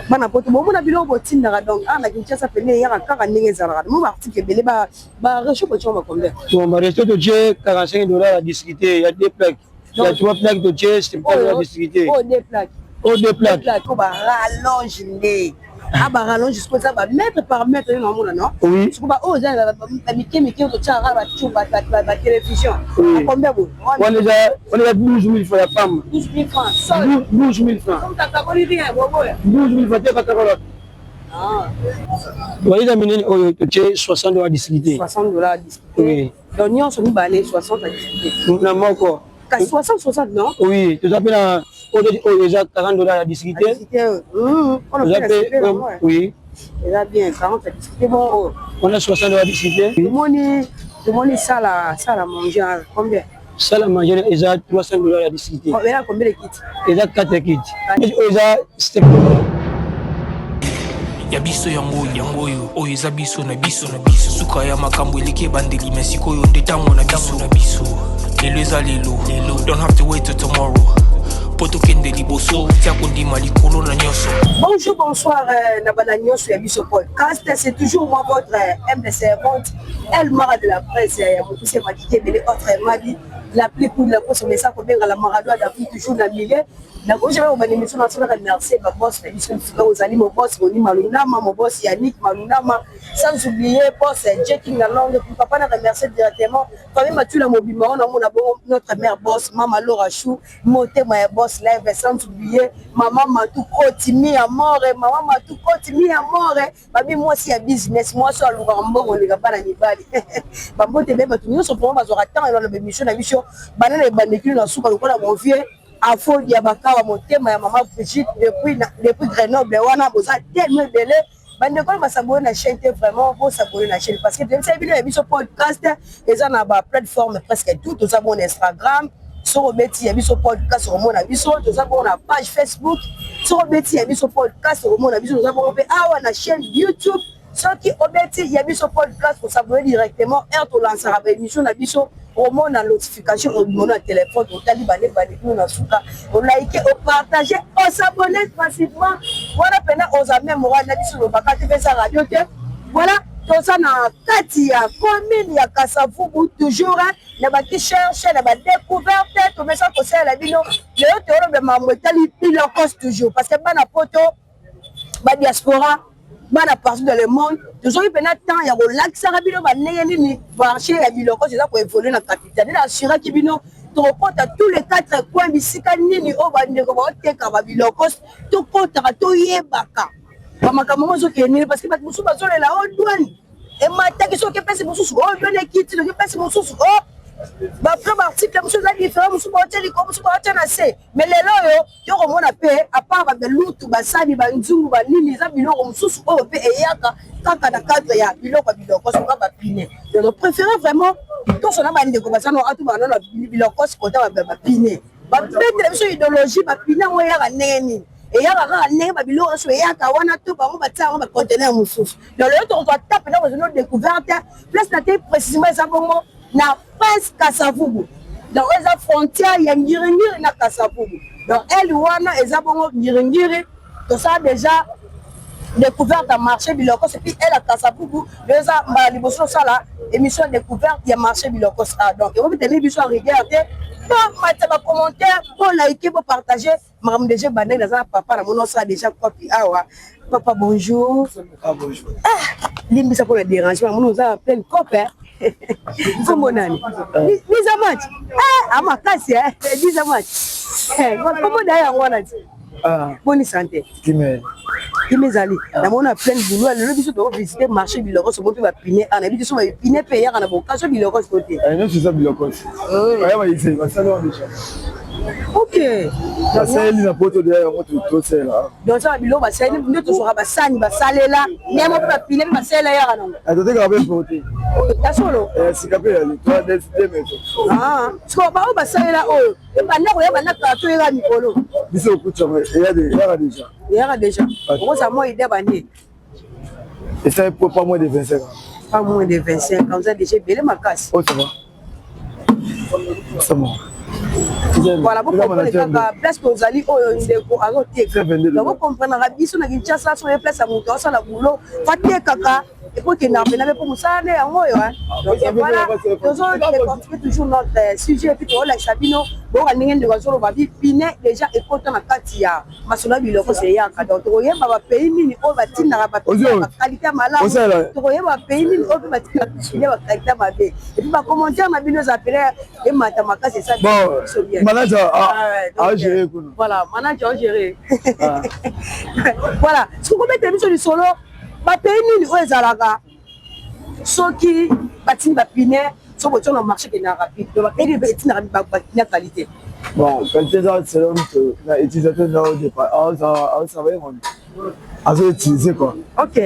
Bana poto bon na bilo botinda donc ana kinchasa pene ya kaka ndenge ezalaka mo article belé ba recho bocho ba combien bon ba resto de Dieu $45 à discuter, il y a deux plaques, il y a trois plaques de Dieu, c'est pas à discuter. Oh deux plaques ko ba rallonge ndé aba rallonge jusqu'au ça va mètre par mètre non mona non oui jusqu'au ba oh za ba miki to tchara ba chuba ba télévision combien bon on est à 12 000 francs la femme 12 000 francs 12 000 francs comme ta kaboli rien bobo 12 000 francs pas kabolo ah voyez amener $60 à discuter $60 à discuter oui l'oignon sont balé 60 à discuter non encore 60 non oui tu appelles déjà $40 à discuter on a fait oui il a bien 40 à discuter bon on a $60 à discuter tout le monde ça la manger combien ça la manger ils ont $300 à discuter on verra combien de kits ils ont 4 kits ils ont ya biso yango oyo eza biso na biso suka ya makambo eleki bandeli mesiko oyo nde tango na biso lelo eza lelo don't have to wait till tomorrow poto kende liboso tia kondima likolo na nyoso. Bonjour, bonsoir Nabana Nyoso ya biso podcast, c'est toujours moi votre MDC servante El Mara de la presse ya Mokuse Makike Bele autre Madi la plus cool la poste mais ça combien la Maradona d'Afrique toujours na milieu na gauche ba ba émission nationale merci ba boss na biso aux amis mon boss Boni Malunama mon boss Yannick Malunama sans oublier boss Jackie na langue pour papa na remercier directement quand même tu la mobile on a notre mère boss maman Laura Chou monter ma boss live sans oublier maman Matou Kotimi à mort maman Matou Kotimi à mort babi moi si à business moi sur le Rambo on est pas na nibali bambo te beba tu nyonso pour bazora temps dans la émission na biso banana e bandekilo na suka lokola mon vieux afo dia bakawa motema ya maman Brigitte depuis Grenoble wana boza tellement belé bandekolo basabone na chaîne vraiment beau s'abonner na chaîne parce que vous savez bien biso podcast eza na ba plateforme presque tout ça bon Instagram sur beti ya biso podcast sur mon biso to ça bon na page Facebook sur beti ya biso podcast sur mon biso ça bon awa na chaîne YouTube soki obeti ya biso podcast pour s'abonner directement et to lancer la émission na biso au monde la notification au monde na téléphone au tali bané nous na suka au liker au partager au s'abonner facilement voilà pena aux amis moi na biso le bakati fait sa radio voilà tout ça na kati ya commune ya Kasavubu toujours na ba qui cherche na ba découverte to mais ça ko ça la bino le toro be mamotali pile cost toujours parce que bana poto ba diaspora bana partout dans le monde toujours il pena temps ya relaxer bino ba neyeni ni marché ya biloko c'est ça ko évoluer na capitale na assurer ki bino to porte tous les 4 coins bisika nini o ba ndeko ba teka ba biloko to porte to yebaka ba makambo zo kenini parce que ba musu ba zo la haute douane et mataki so ke pesi musu o donne kiti ke pesi musu o ba premier article musu la différent musu ba hôtel ko musu ba hôtel na se mais lelo yo yo ko mona pe à part ba belutu ba sali ba nzungu ba nini za biloko musu o pe eyaka kaka na cadre ya biloko so ba pine donc préférer vraiment to so na ba ndeko ba sano atu ba na biloko so ko ta ba pine ba peut-être biso idéologie ba pine o ya ka neni et ya ka neni ba biloko so ya ka wana to ba mo ba tsa ba conteneur mususu donc le to doit taper dans une découverte plus na te précisément ça bongo na presse Kasavubu donc eza frontière ya Ngiringiri na Kasavubu donc elle wana eza bongo Ngiringiri to ça déjà découverte à marché biloko c'est puis elle à Kasavubu eza mbala liboso sala émission découverte ya marché biloko ça donc on peut tenir biso à regarder pour mettre ba commentaire pour liker pour partager madame déjà bandé dans papa na mono ça déjà copie awa papa bonjour bonjour limbi ça pour le dérangement mono ça plein copain comment nani mise à match ah amakasi mise à match comment d'ailleurs on bonne santé kimezali na mona plein boulot le biso to visiter marché biloko so moto ba piner ana biso ba piner pe ya na bokaso biloko côté non c'est ça biloko aya ba ici ba salon déjà ok donc ça il na poto de ya moto to sela donc ça biloko ba sala ndio to sera ba sani ba salela mais mo ba piner ba sala ya na to te ka ba poto ta solo sikape ya toi des meto so ba salela o ba na ko ya ba na ka to ya mikolo biso kucha il y a déjà comment ça moi idée bani et ça pour pas moins de 25 ans pas moins de 25 ans ça déjà belé ma casse oh ça va c'est bon Voilà, vous comprenez que place que vous allez au azote. Donc vous comprenez que biso na Kinshasa sur les places à monter ça la boulot. Faté kaka et pour qu'il n'arrive pas pour ça né en oyo hein. Donc voilà, nous allons continuer toujours notre sujet puis on la Sabino bon aninga de bazolo ba bipine déjà et content na katia. Masona biloko c'est ya ka donc oye ba pays ni o batina ba qualité malade. Oye ba pays ni o batina ba qualité mabe. Et puis ba commentaire na bino appeler et matamaka c'est ça. Bon, manager a géré. Voilà, manager a géré. Voilà, ce qu'on met émission du solo, ba pays ni o ezalaka. Soki batini ba pine, so boto na marché qui na rapide. Donc ba pays batini na qualité. Bon, qualité ça c'est l'homme que na utilisateur là au départ. Ça va on. À utiliser quoi. OK.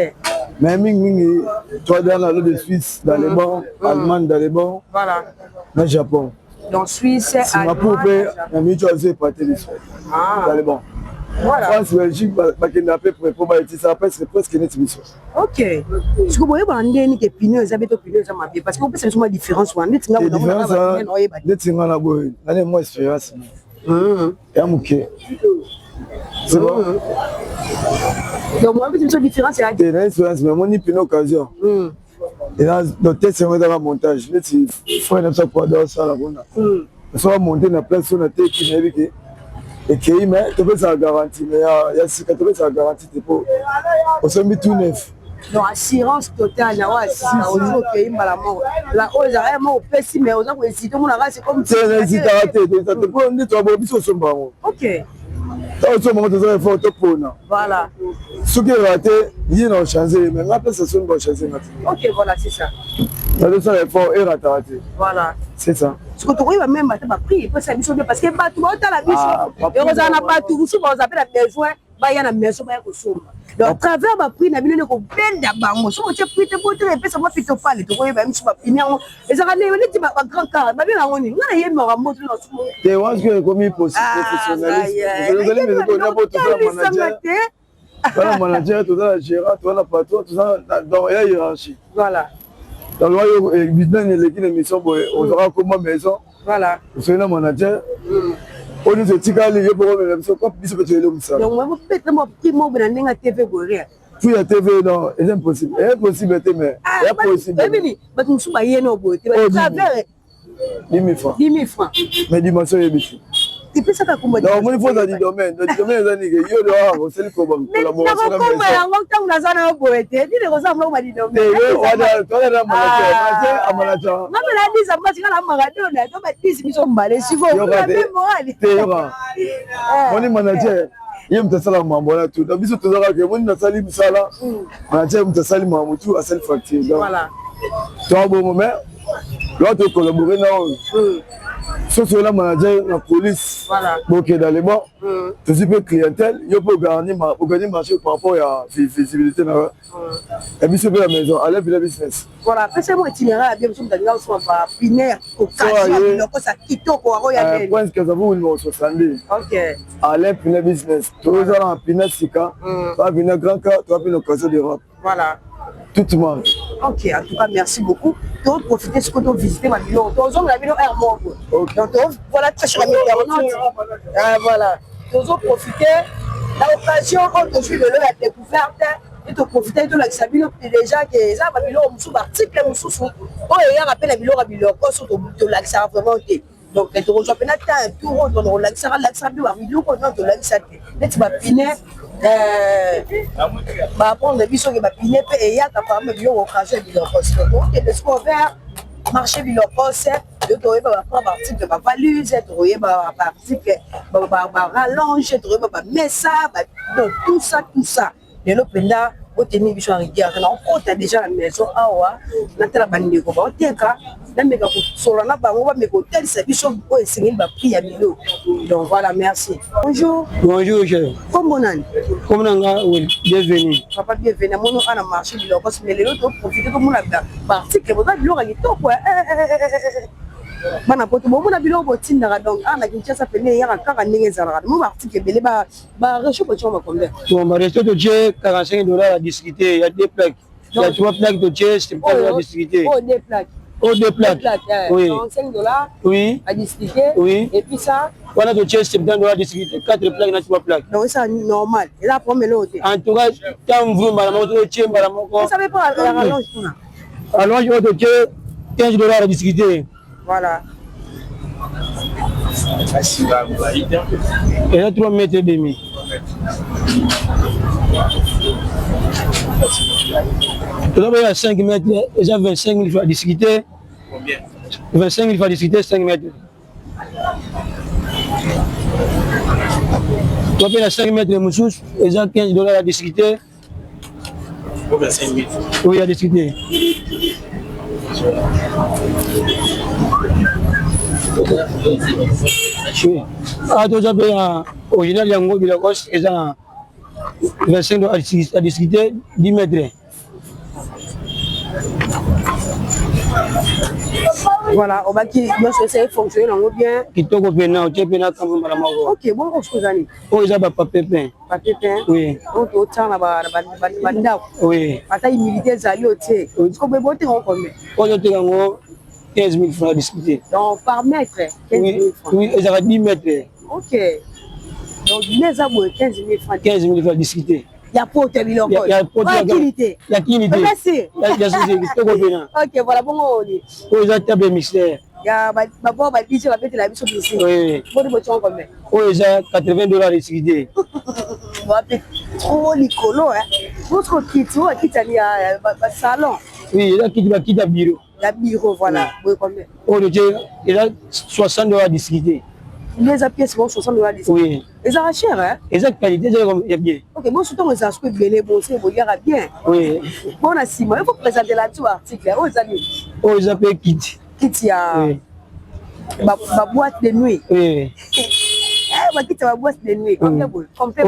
Mais mingi toi dans la de Suisse, dans les bons, Allemagne dans les bons. Voilà. Dans Japon. Donc Suisse, Singapour, la mutualité pas téléphone. Dans les bons. Voilà. France, Belgique, Bakinape pour ça c'est presque une émission. OK. Ce que vous voyez dans les que pino ça beto pino ça m'a bien parce qu'on peut c'est une différence ou net nga on a la boy. Dans moi expérience. Et amuké. C'est bon. Donc moi c'est une différence c'est une expérience mais mon ni pino occasion. Et là dans tête c'est dans la montage. Il faut une ça quoi dans ça la bonne. Ça monter na place on a tête qui n'est que et qui mais tu peux ça garantie mais il y a 80 ça garantie pour on se met tout neuf. Donc assurance totale na wa si au pays malamont la ose vraiment au pessi mais aux gens hésiter mon arrêt c'est comme c'est hésiter raté ça te prend ni toi biso somba. OK. Ça moment tu as fait photo pour na. Voilà. Ce qui est raté, il n'a changé mais la place c'est une bonne changé. OK, voilà, c'est ça. Ça le fort est raté. Voilà. C'est ça. Ce que tu vois même pas pris pour ça biso parce que pas tout la biso. Et on a pas tout si on appelle la besoin ba ya na maison ba ya ko somba. Donc travers ba prix na bino ko benda bango so tu prix te pour te pesa ba fito fale to ko ba miso ba piniango ezaka ne ti ba grand car ba bino ngoni ngana ye mo moto no so te was que comme professionnaliste vous allez me donner pour tout ça manager voilà manager tout ça gérant tout ça patron tout ça dans la hiérarchie voilà dans le business l'équipe émission on aura comment maison voilà c'est le manager on nous dit que les gens pour me dire quoi biso peut le ça donc moi peut-être moi primo na ninga TV goré puis la TV non c'est impossible mais c'est possible mais ba tu suba yeno bote ba travers 10 000 francs mais dimension est bichi tu peux ça ka kumba non moi il faut dans le domaine zani que yo doit c'est le collaboration mais comment on tant na zana bote ni le rosa mo ba di domaine on a toi la manager na me la dit ça parce que la maradona to ba tisi biso mbale si faut la même morale on est manager yeye mtasala mambo na tu biso tozaka ke moni nasali misala manager mtasali mambo tu à seule facture donc voilà toi bon moment là tu collaborer na surtout la manager la police voilà OK dans les bons tu sais peu clientèle yo peut gagner marché par rapport à visibilité na et puis c'est la maison aller pour le business voilà c'est moi itinéraire bien sûr dans so va piner au cas loko sa kitoko ro ya ben point que ça vous numéro 70 OK aller pour le business tous en piner sika va venir grand cas tu vas venir occasion d'Europe voilà tout le monde. OK, en tout cas merci beaucoup. Donc profitez de ce que tu as visité ma ville. Donc on a vu Air Monde. Donc voilà très cher ami internaute. Voilà. Donc profitez l'occasion on te suit de la découverte et te profiter de la sabine déjà que ça va bilo sous article sous oh il y a rappel la bilo sur de l'accès vraiment donc tu rejoins peut-être un tour dans l'accès bien bilo qu'on de l'accès mais tu vas piner bah prendre des biso qui va piner et il y a ta femme bio occasion de donc le sport vert marché bilokos de trouver ba partie de ma valise de trouver ba partie ba rallonge de trouver ba messa donc tout ça et le penda au tenir biso rivière on compte déjà la maison awa na tela bandi ko ba teka na meka ko solo na bango ba meko tel service ko esengeli ba prix ya bilo donc voilà merci bonjour cher comment nani comment nga bienvenue papa bienvenue mon ana marché bilokos mais les autres profiter comme la partie que vous avez bilo ga kitoko bana poto bo mona biloko tindaka donc ana Kinshasa pene ya kaka ndenge ezalaka mo article belé ba recho po choma combien bon ma resto de Dieu $45 à discuter il y a deux plaques il y a trois plaques de Dieu c'est pas à discuter oh deux plaques oui $45 oui à discuter oui et puis ça On a touché $70 discuté, 4 plaques, 3 plaques. Donc c'est normal. Et là, pour me l'autre. En tout cas, quand vous Vous savez pas la rallonge pour là. Alors, je vais toucher $15 à discuter. Voilà. Et là, 3 mètres et demi. Tout d'abord, il y a 5 mètres, il y a 25 000 fois discuter. Combien? 25 000 fois discuter, 5 mètres. Tu appelles à 5 mètres de moussous, il y a $15 à discuter. 25 000. Oui, à discuter. Oui. Ah, tu appelles à original, il y a un gros bilocos, il y a $25 à discuter, 10 mètres. Voilà, on va qui doit essayer de fonctionner bien. Qui te comprend, tu peux pas comme madame. Ok, bon, on se connaît. Oh, ils ont pas papier peint. Papier peint. Oui. On te tient là-bas, là-bas. Oui. Attends, militaire, ça y est, tu sais. Tu comprends pas, tu comprends. On a 15 000 francs à discuter. Donc, par mètre, 15 000 francs. Oui, ils ont 10 mètres. Ok. Donc, les amours, 15 000 francs. 15 000 francs à discuter. Il y a pas de bilon. Il y a pas de qualité. Il y a qualité. Merci. Il y a ceci, tu comprends. Ok, voilà, bon, on dit. Oh, ils ont table mixeur. Il y a d'abord, il y a la mission ici. Oui. Bon, tu vois combien? Oh, ils ont $80 à discuter. Trop licolo, hein. Votre kit, il y a un salon. Oui, il a quitté le bureau. La bureau, voilà. Oui, combien? Oh, il a $60 à discuter. Les pièces vont $60 d'ici. Oui. Ils ont cher, hein? Ils ont qualité, il y a bien. Ok, bon, surtout, on a ce que bien, bon, c'est bien. Oui. Bon, on a 6 mois. Il faut présenter là-dessus l'article. Oh, ils ont payé kit. Kit, il y a ma boîte de nuit. Oui. Ma kit, ma boîte de nuit. Combien bon? Combien?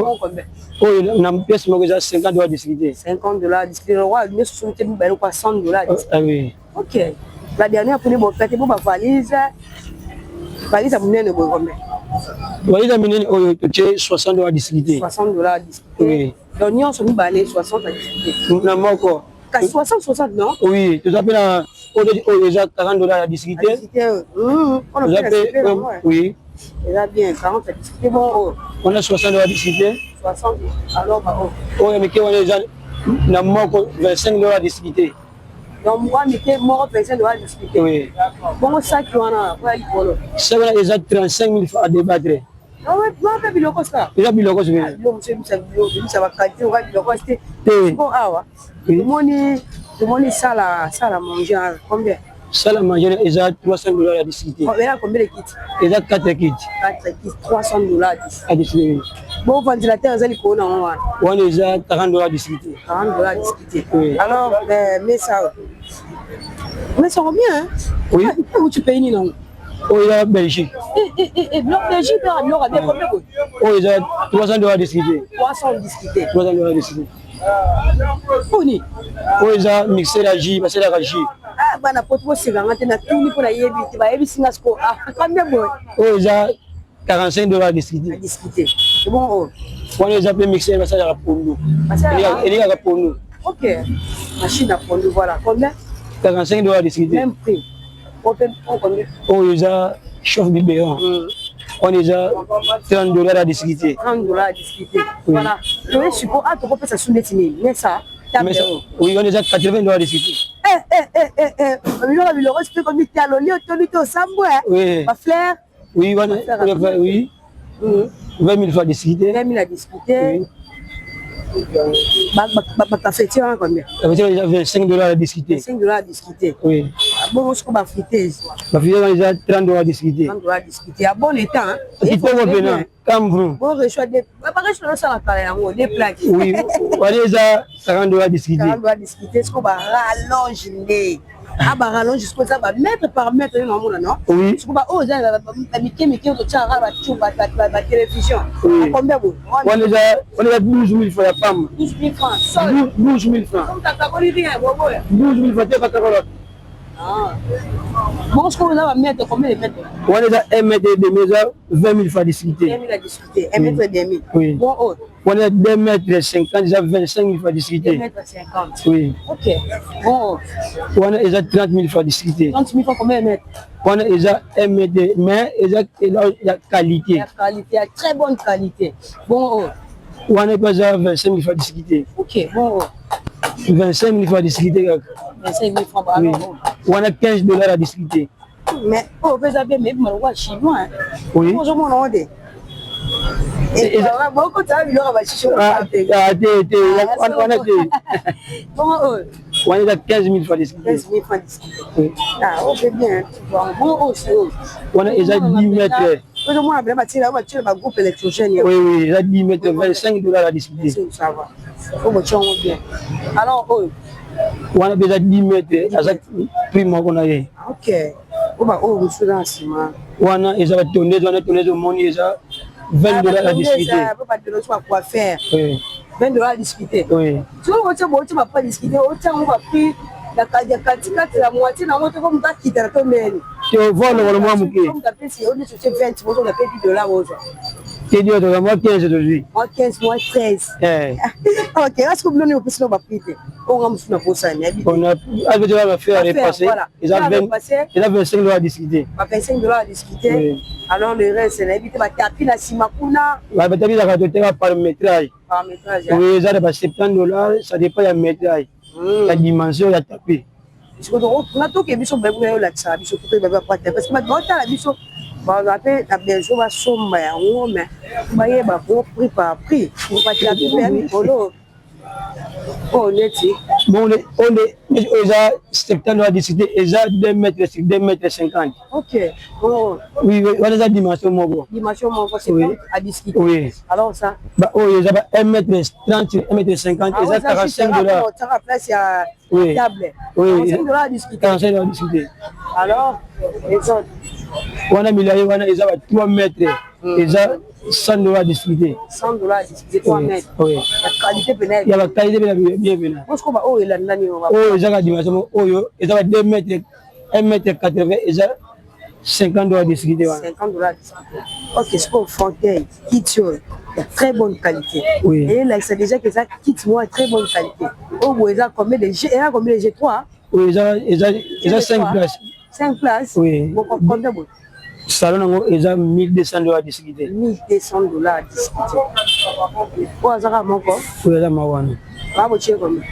Oh, il a une pièce, mais il a $50 à discuter. $50 discuter. Le roi, nous sommes $100. Ah oui. Ok. La dernière, pour nous, faites pour ma valise. Valise, à mon nez, combien? Valise, à mon nez, tu as $60 à discuter. $60 à discuter. Oui. Donc, nous sommes balés 60 à discuter. Non, encore. 60, non? Oui, tu appelles déjà $40 à discuter. On a fait oui. Il a bien 40 à discuter. Bon, on a $60 à discuter. 60, alors, oh, mais on a déjà $25 à discuter. donc, moi, je suis mort, $25 à discuter. Oui. Bon, ça, tu en as, ça va déjà 35 000 francs à débattre. Non, mais non, mais il y a ça. Il y a biloko, oui. Ça va qualité, on va biloko. Bon, ah, ouais. Le monde, ça la manger, combien? Ça la manger, il y a $300 à discuter. Combien de kits? Il y a 4 kits. 4 kits, $300 à discuter. Bon, ventilateur, vous allez prendre en one. On est à $40 à discuter. $40 à discuter. Oui. Alors, mais ça va bien, hein? Oui. Où tu payes, non? Oh, il y a Belgique. Belgique, il a bien combien? Oh, il y a $300 à discuter. 300 à discuter. $300 à discuter. Poni. Oh, il y a mixé la J, parce que la J. Ah, bah, n'importe quoi, c'est grand, tu as tout mis pour la yébi, tu vas yébi, c'est ah, combien bon? Oh, il y a $45 à discuter. À discuter. C'est bon, oh. On les a mixé, parce que la pour nous. Il y a pour nous. Ok. Machine à prendre, voilà. Combien? $45 à discuter. Même prix. On combien? Oh, il y a chauffe biberon. On est à $30 à discuter. $30 à discuter. Voilà. Je suppose, ah, tu peux faire ça sous les timides. Mais ça, oui, on est à $80 à discuter. Le reste, comme il y a l'olio, tu as sambo, oui. Ma fleur. Oui, on a oui. 20 000 fois discuter. 20 000 à discuter. Ma cafetière, combien? Ça veut dire qu'il y a $25 à discuter. $5 à discuter. Oui. Bon, on se trouve à friteuse. Ma fille a déjà $30 à discuter. $30 à discuter. À bon état, il faut revenir. Comme vous. Bon, je suis des. Pas que je ne sais pas des plaques. Oui. On a déjà $40 à discuter. $40 à discuter. Est-ce qu'on va rallonger? Ah, bah, rallonge jusqu'à ça, mètre par mètre, non? Oui. Est-ce qu'on va oser la télévision? Combien vous? On a déjà 12 000 francs la femme. 12 000 francs. 12 000 francs. Comme tu as pas rien, 12 000 francs, tu n'as pas Bon, ce qu'on a mettre combien de mètres? On est à 1 mètre et demi, 20 000 fois discuté. 1 000 à discuter, 1 mètre et demi. Oui. Bon, oh. On est à 2 mètres et 50, déjà 25 000 fois 2 discuté. mètres et 50. Oui. Ok. Bon, oh. On est à 30 000 fois discuté. 30 000 fois combien de mètres? On est déjà 1 mètre, mais il y a qualité. La qualité, la très bonne qualité. Bon, oh. On est déjà 25 000 fois discuté. Ok, bon, oh. 25 000 fois discuté. 25 000 francs. Oui. Alors, On a 15 $ à discuter. mais, oh, vous avez même le chinois. Hein. Oui. Bonjour, mon nom. Et beaucoup de temps, il y aura des chichons. Bon, oh. On est à 15 000 fois discuté. 15 000 francs discutés. Oui. Ah, on fait bien. Bon, oh, c'est oh. On a déjà 10 mètres. Oui, moi, je vais un groupe électrogène. Oui, oui, il a 10 mètres, 25 $ à discuter. Ça va. Oh, bien. Alors, oh. On a déjà 10 mètres, à chaque prix qu'on a eu. Ok. Oh, vous êtes dans ce moment. On a déjà tourné au monde, il y a 20 $ à discuter. Pas de quoi faire. Oui. 20 $ à discuter. Oui. Tu vois, tu ne vas pas discuter. Autant on va prendre la moitié, la moitié, comme tu quittes ton mère. Tu vois le mois mouqué. Comme tu as fait, on est sur 20, on a fait 10 $ aujourd'hui. Tu dis, tu as moi 15 aujourd'hui. Moi 15, moi 13. Ok, est-ce que vous voulez nous prendre la prix? On va nous pour ça. On a fait repasser. Il a 25 $ à discuter. 25 $ à discuter. Alors le reste, c'est l'éviter de taper la simakuna. La bataille de par métrage. Par métrage. Oui, ça dépend 70 $, ça dépend du métrage. La dimension, il a tapé. Parce que on a tout qui est bien sur le bébé là, ça, bien sûr pour que le bébé parce que maintenant la mission, bah on appelle la besoin va sombre, mais bah il va pour prix par prix. On va tirer tout permis polo. Oh net. Bon, on est déjà 70 $ à discuter, déjà 2 mètres 50. Ok. Oh. Oui, on a la dimension mon gros. Dimension mon gros, c'est à discuter. Oui. Alors ça. Bah oh, il y a 1 mètre 30, 1 mètre 50, et ça 45 $. Ça va place à table. Oui. 45 $ à discuter. 45 $ à discuter. Alors, les autres. On a mis là, on a déjà 3 mètres, déjà 100 $ à discuter. 100 $ à discuter, 3 mètres. Oui. La qualité pénale. Il y a la qualité bien pénale. Parce qu'on va, oh, il a l'année. Oh, il y a la dimension, oh, il y a 2 mètres, 1 mètre 80, il y a 50 $ à discuter. 50 $ à discuter. Ok, c'est pour Fontaine, quitte, il y a très bonne qualité. Oui. Et là, c'est déjà que ça quitte moi, très bonne qualité. Oh, il y a combien de G3? Oui, il y a 5 places. 5 places? Oui. Bon, combien de salon, il y a 1200 $ à discuter. 1200 $ à discuter. Oh, ça a mon corps? Oui, il y a ma Bravo, tu es combien?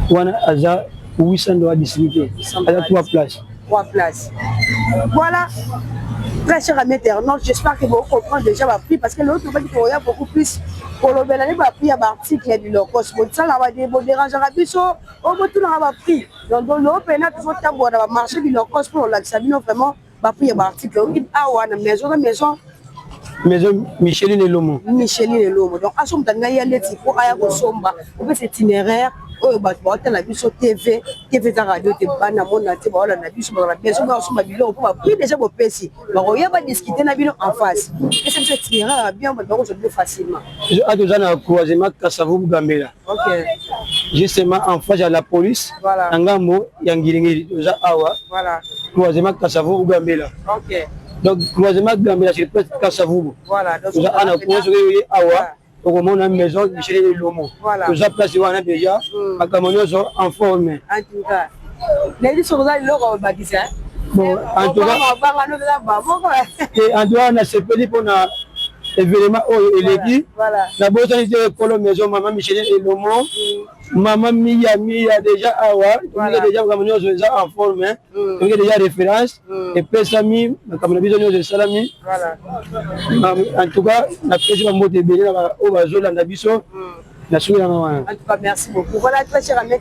Il y a 800 $ à discuter. Il y a 3 places. 3 places. Voilà. Très cher ami internaute, j'espère que vous comprenez déjà ma prix parce que l'autre va dire qu'il y a beaucoup plus. Pour le bel année, ma prix à l'article et du locos. Ça, là, va déranger à biso. Au bout de la prix. Donc, l'eau, pénal, il faut t'avoir dans le marché du locos pour l'accès. Vraiment, ma prix à l'article. On dit, ah, ouais, maison. Maison Micheline et Lomo. Micheline et Lomo. Donc, à ce moment-là, il y a des petits pour aller au Somba. On fait cet itinéraire. Oh, bah, tu as vu sur TV, ta radio, tu es na mon natif, voilà, na biso, na biso, na suma bilo, on va prix déjà pour pesi. Mais on y a pas discuter na bilo en face. Et c'est cet itinéraire bien, on va se facilement. Je a déjà na croisement Kassavou Gambela. Ok. Justement en face à la police. Voilà. Angamo Yangiringi, déjà awa. Voilà. Croisement Kassavou Gambela. Ok. Donc croisement Gambela, c'est presque Kassavou. Voilà. Donc on a croisé awa. Donc on a une maison Micheline et Lomo. Voilà. Nous avons placé déjà. À Cameroun en forme. En tout cas. Les sont là, ils l'ont baptisé. Bon, en tout cas, on a ce petit pour l'événement il est dit. La bonne sanité pour la maison, maman Micheline et Lomo. Maman Mia déjà awa. On a déjà en forme. On a déjà référence. Et puis Sami, comme on a besoin de Salami. En tout cas, on a pris un mot de béni au Bazol, on a besoin. En tout cas, merci beaucoup. Voilà, très cher ami,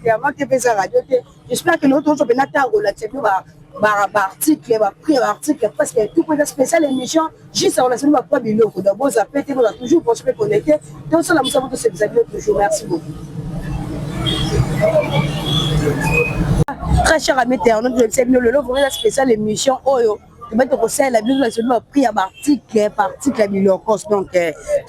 j'espère que l'autre peut n'attendre article, article, parce que tout pour la spéciale émission, juste en la semaine, pas de l'eau. D'abord, ça peut être toujours pour se connecter. Donc, ça, nous avons tous ces amis toujours. Merci beaucoup. Très cher ami internaute, vous avez la spéciale émission Oyo. Tu vas te conseiller la Bible, c'est le prix à article par article à Bilocos. Donc,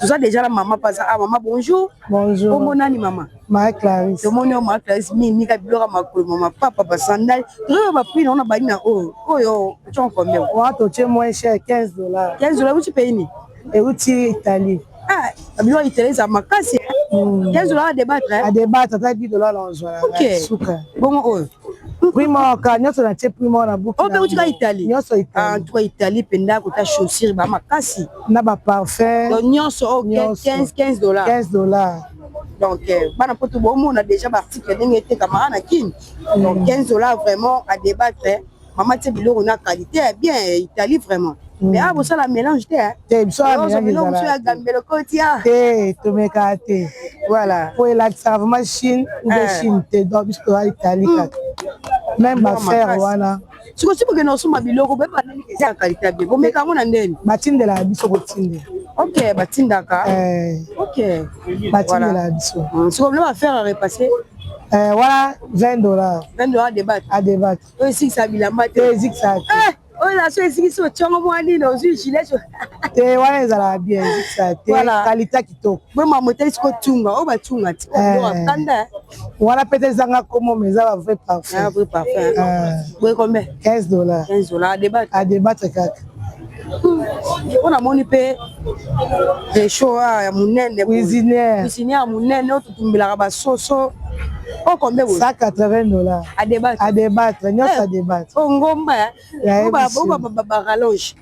tout ça déjà la maman passe à maman. Bonjour. Bonjour. Comment on a maman? Marie-Clarisse. Le monde Marie-Clarisse, Mika Bilora Makolo, ma papa, ma sandal. Très ma prix, on a baigné oh, tu en combien? Tu es moins cher, $15. $15, où tu payes? Et où tu es Italie? Ah, Bilora Italie, ça m'a cassé. $15 à débattre. À débattre, ça $10 en juin. Ok. Bon, oh. Primo, quand nous sommes en primo, on a beaucoup. Oh, mais où tu vas Italie? Nous sommes en Italie, penda, tu as chaussures, bah, ma casse. On a parfum. Donc, nous sommes $15. $15. Donc, on a déjà parti que nous étions camarades à Kin. Donc, $15 vraiment à débattre. Maman, tu sais, on a qualité, bien, Italie vraiment. Mais ah, vous savez, la mélange, tu sais. Vous savez, mélange, tu as gambé le côté. Tu m'es gâté. Voilà. Pour la savement Chine ou de Chine, tu es dans l'Italie. Même ma frère, voilà. Si vous avez un peu de temps, vous pouvez pas qualité bien. Vous mettez comment on est? Batine de la biso botine. Ok, batine d'accord. Ok. Batine de la biso. Si vous voulez faire repasser. Voilà, $20. $20 à débattre. À débattre. Oui, si ça vient la matin. Oui, ça. Oh là, c'est ici sur Tchangomouani, dans une gilet. Voilà, ils ont bien, ça. Voilà, qualité qui toque. Moi, ma moto, c'est quoi tunga? Oh, bah tunga. Voilà, peut-être ça comment, mais ça va vrai parfait. Ah, vrai parfait. Oui, combien? $15. $15 à débattre. À débattre, on a mon épée. Les choux à mon nez, cuisinière. Cuisinière à mon nez, notre tumbilaba soso. Oh, combien vous? $180. À débattre. À débattre. Nous, à débattre. Oh, ngomba. On va rallonge.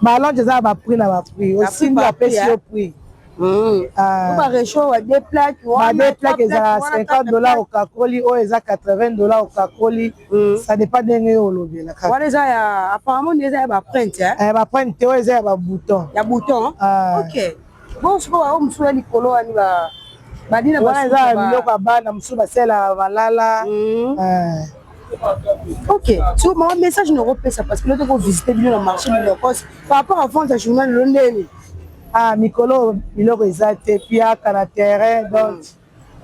Rallonge, ça va prix, là, prix. Aussi, nous apprécions le prix. On va réchauffer des plaques. Des plaques, ils ont $50 au cacoli. Oh, ils ont $80 au cacoli. Ça dépend d'un euro. Voilà, apparemment, ils ont des print. Ils ont print, ils ont des boutons. Il y a boutons. Ok. Bon, je crois que je suis Badina voilà biloko bana musuba sela balala ok so mon message ne repère ça parce que l'autre faut visiter le marché de l'Écosse par rapport à vendre journal london ah mikolo biloko ezate pia caractère donc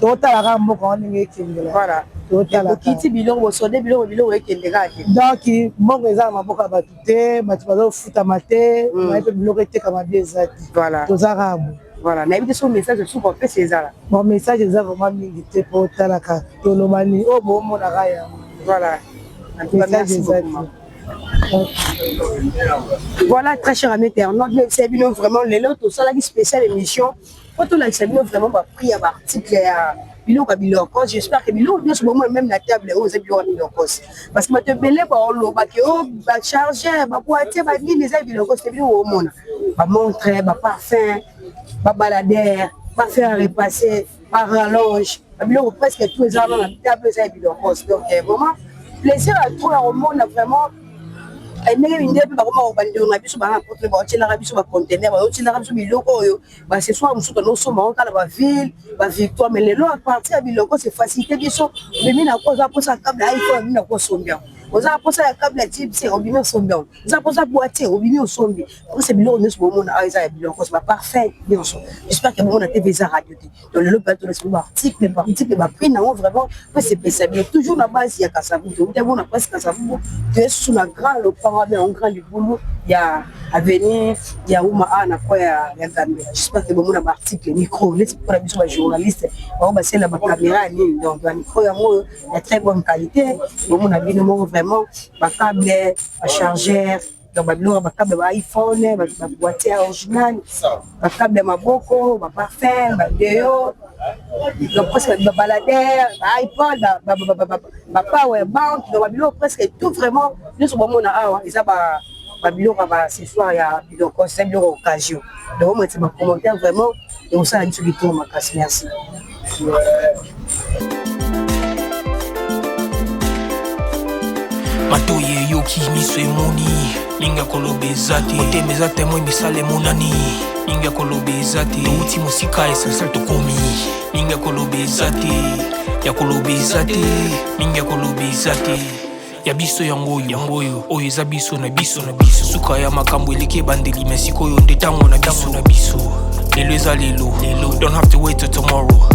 total la moko on ngi kindela voilà total kiti biloko sodé biloko ekendeka donc moko eza maboka batute batibazo futa mate mais biloko eteka bien ezate voilà tozarabu. Voilà, mais il y a un message sur le fait c'est ça. Mon message est vraiment milité pour Talaka. Tolomani, oh bon, mon araya. Voilà. Merci beaucoup. Voilà, très cher ami internaute, c'est bien vraiment les lots, ça la spéciale émission. Quand on a c'est bien vraiment pris à article à Biloko Biloko. J'espère que Biloko bien ce moment même la table aux Biloko. Parce que ma te belé par le bac ba charger, ba boîtier, ba ni les Biloko c'est bien au monde. Ba montrer, ba parfum. Pas baladère, pas faire repasser, pas rallonge. Presque tous les gens dans la table, ça est donc vraiment plaisir à tout le monde, vraiment. Et nous, une fois, on va dire, on a vu sur la conteneur, ce soir, nous sommes dans la ville, la victoire, mais les lois à partir de Biloko, c'est facilité. Mais nous avons posé un câble iPhone, nous avons bien. Vous avez posé un câble à type, c'est au bien son bien. Vous avez posé un boîtier au bien son bien. C'est Biloko, nous sommes à parfait, bien sûr. J'espère que vous avez été déjà radio. Dans le lot, de l'article, prix, vraiment, c'est bien. Toujours la base, il y a Kassabou. Vous avez presque Kassabou. Tu es sous la grande, le parent, un grand boulot. Il y a Avenir, il y a Oumaa, il y a Gambia. J'espère que vous avez un article, micro, pour la journaliste. C'est la caméra, donc le micro, il y a très bonne qualité. Vous avez vraiment un câble, un chargeur, donc un câble iPhone, un boîtier original, un câble Maboko, un parfum, un déo, presque un baladère, un iPod, un powerbank, donc presque tout vraiment. Nous sommes ce soir, il y a une occasion. Donc, c'est un commentaire vraiment. Et on s'en a dit tout ma casse. Merci. Matoye yoki miso emoni linga kolobe zate oteme zate moi misale monani linga kolobe zate uti musika esensel tokomi linga kolobe zate ya kolobe zate linga kolobe zate ya biso yangoyo oyo eza biso na biso suka ya makambo eleke bandeli mesikoyo ndetango na biso lelo eza lelo don't have to wait till tomorrow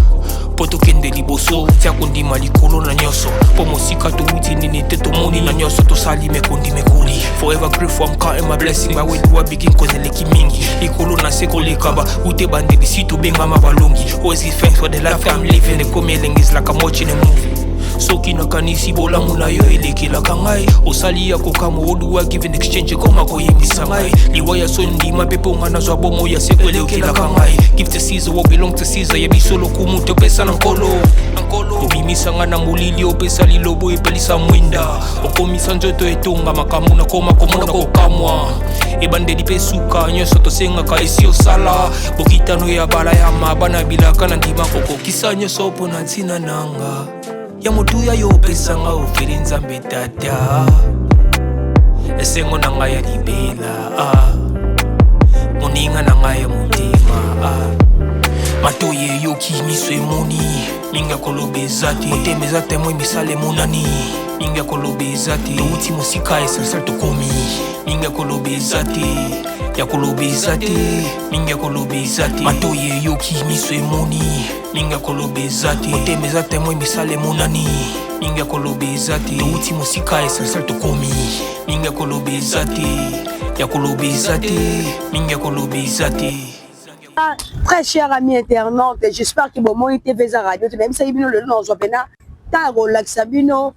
poto kende liboso tia kondima likolo na nyoso po mosika to wuti nini te tomoni na nyoso to sali mekondi mekoli Forever grateful, I'm counting my blessing. But when do I begin cause eleki mingi Ikolo na seko lekaba Ute bande di situ benga mabalongi. Always give thanks for the life I'm living. The coming is like I'm watching a movie. Soki na kanisi bola muna yo eleki la kangai. Osali ya kokamo odu wa give in exchange koma koyemisa ngai. Liwa ya sondi mapepo ngana zwa bomo ya seko eleki la kangai. Give to Caesar what belong to Caesar. Yebi solo kumute pesa na nkolo. Obimisa ngana mulili opesa lilobo epelisa mwinda. Okomisa njoto etonga makamu na koma komona kokamwa. Ebande di pesuka nyoso tosenga ka esi osala. Bokitano ya bala ya mabana bilaka na ndima koko. Kisa nyoso po na ntina nanga. Ya motuya yo pesa nga ofiri nzambe tata. Esengo na nga ya libela. Moninga na nga ya mutima. Matoye yo kimiswe moni. Minga kolobe zati Otemeza temwe misale monani. Minga kolobe zati Touti musika esensal tokomi. Minga kolobe zati Ya kolobe zati Minga kolobe zati Matoye yo kimiswe moni. Minga kolobe zati Otemeza temwe misale monani. Minga kolobe zati Touti musika esensal tokomi. Minga kolobe zati Ya kolobe zati Minga kolobe zati. Très cher ami internaute, j'espère que bon moi TV za radio, même ça ibino le nom zopena, ta relax sabino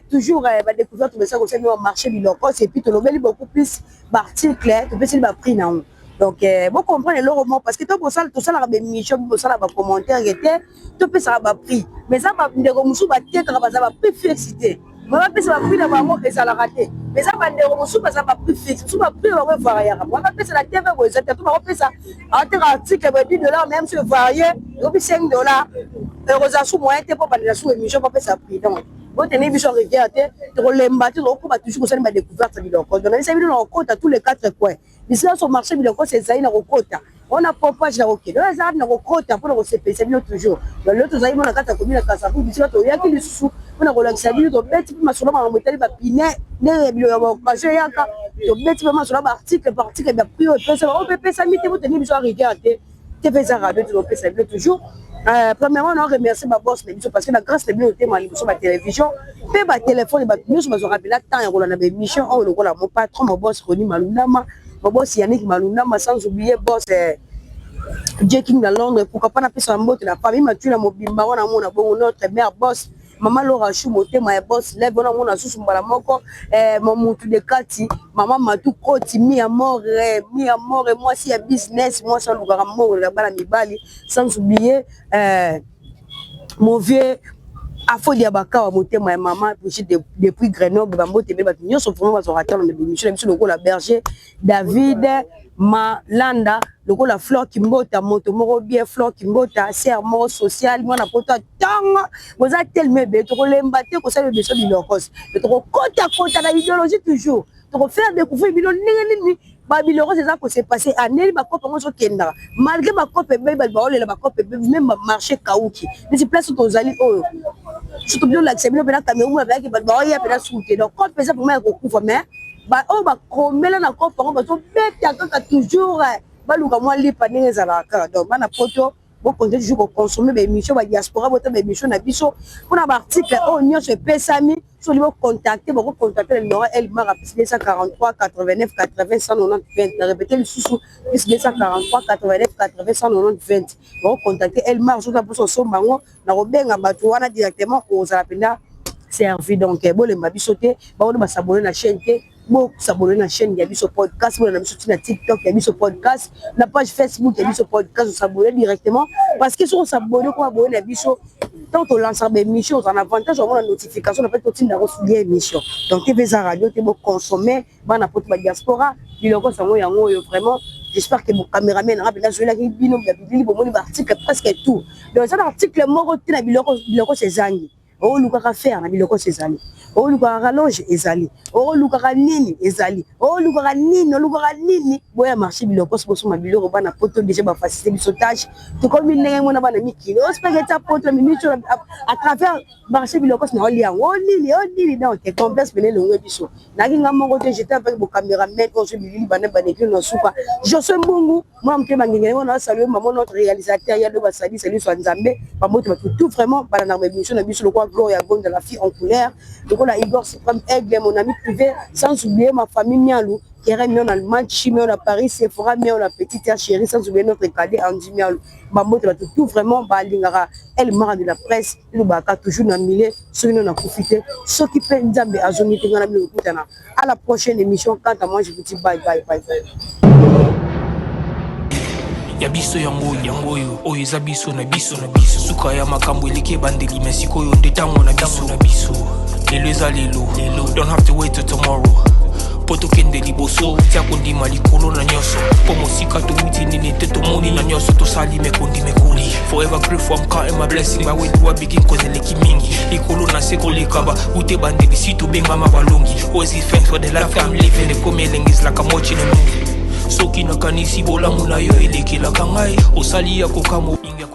toujours va découvrir tout ça comme au marché biloko et puis tu le beaucoup plus d'articles, tu peux le prix non. Donc vous comprenez le roman parce que tout ça la mission, tout ça la commentaire était tout peut ça va prix. Mais ça va de musu ba tête ça va prix fixité. Moi je ça va prix d'abord que ça la raté. Mais ça va de musu ça va prix fixe, ça va prix va varier. Moi je la TV vous êtes tout va faire ça. Article $10 même si varié, et puis $5. Heureusement moyen t'es pas la sous émission pas ça prix donc. Vous tenez vision regarder, tu relembater donc on va toujours ça ma découverte biloko. Donc ça veut dire on compte à tous les 4 coins. Ici sur marché biloko c'est ça il na kokota. On a propage na OK. Donc ça na kokota pour le CPC bien toujours. Donc l'autre ça il mona kata komina kasa pour dire to yaki le sous on a relaxé bien to bête ma solo ma moteli ba piné ne biloko ba je yaka to bête ma solo ba article par article ba prix on peut ça mi te vous tenir vision regarder. TV za radio to peut ça bien toujours. Premièrement, on remercie ma boss parce que la grâce de bien au thème sur ma télévision, fait ma téléphone, nous sommes rappelé là tant on a des missions, on le voit mon patron, mon boss Roni Malunama, mon boss Yannick Malunama, sans oublier boss Jaking dans Londres, pourquoi pas n'appeler son mot de la famille, ma tue la mobimba, on a mon abon, notre mère boss. Maman Laura Chou, mon boss, lève, on a mon assous, mon moutou de Kati, maman m'a tout côté, mi à mort, et moi, si y a business, moi, sans le garamon, la balle à mi bali, sans oublier, mon vieux, à faux diabaka, monter ma maman, depuis Grenoble, bambo, tébé, nous sommes vraiment à rater dans l'émission, le la berger, David, Malanda, le la fleur qui mbota, moto moro bien, fleur qui mbota, serment social, moi na poto tang, vous êtes tellement bête, tu l'embaté, que ça le besoin de l'orcos, tu côte à la idéologie toujours, tu faire découvrir, ni Babiloro, c'est ça que c'est passé. Année, ma copie, moi, je kenda. Malgré ma copie, ma copie, même marché Kaouki. Mais c'est place où tu allais, oh, surtout bien l'accepter, mais là, Cameroun, avec les balles, il y a pas de soutien. Donc, quand tu fais pour moi, mais, bah, oh, bah, comme là, la copie, on va se mettre toujours, bah, nous, moi, les panneaux, ça va, donc, ma poto, bon, continuer toujours à consommer des émissions, la diaspora, des émissions, des émissions, pour un article, oh, nous, je paie ça, sur le contacter, vous contacter le numéro Elmar à plus 243 89 80 190 20. Répétez le sous plus 243 89 80 190 20. Vous contacter Elmar sur la position son bango, na robenga batouana directement aux appels servi donc bon les mabi sauter, ba on va s'abonner na chaîne bon s'abonner na chaîne ya biso podcast, bon na biso na TikTok ya biso podcast, na page Facebook ya biso podcast, s'abonner directement parce que si on s'abonne quoi abonner na biso tant on lance des missions en avantage on a la notification on peut tout na recevoir émission donc TV za radio te bon consommer ba na poto ba diaspora biloko sango yango vraiment j'espère que mon caméraman a bien joué la bino ya bibili bon mon article presque tout donc ça article moko te na biloko c'est zangi o luka faire na biloko c'est zangi o luka rallonge ezali o luka nini ezali o luka nini boya marché biloko so ma biloko ba na poto déjà ba faciliter bisotage to comme ndenge mona ba na mikili o spaghetti poto minute à travers marché biloko na oli yango o nini donc te complexe bene le biso na kinga moko te j'étais avec mon caméraman on se bilili bana baneki no suka je suis mbungu moi mke bangengene on a salué maman notre réalisateur ya do ba sali salut so nzambe ba moto tout vraiment ba na mission na biso le moi Gloria Gonda, la fille en couleur. Donc on a Igor Suprême Aigle, mon ami privé, sans oublier ma famille Mialou, qui est mis en Allemagne, Chimé en Paris, Sephora, mais on a petite chérie, sans oublier notre cadet Andy Mialou. Maman de tout vraiment, Balingara, elle m'a de la presse, le baka toujours dans le milieu, ceux qui en ont profité, ceux qui peuvent nous amener à zone de la à la prochaine émission. Quant à moi, je vous dis bye bye bye bye. Yabiso yangoyo oyo eza biso na biso suka ya makambo eleki bandeli mesiko yo ndetango na biso lelo eza lelo don't have to wait till tomorrow poto kende liboso tia kondima likolo na nyoso po mosika towuti nini te tomoni na nyoso tosali mekoli forever grateful I'm counting my blessing my way to a begin cause eleki mingi likolo na seko likaba ute bandeli si tobengama balongi always thanks for the life I'm living the coming is like I'm watching a movie soki nakanisi bolamu na yo elekelaka ngai osali ya kokamo inga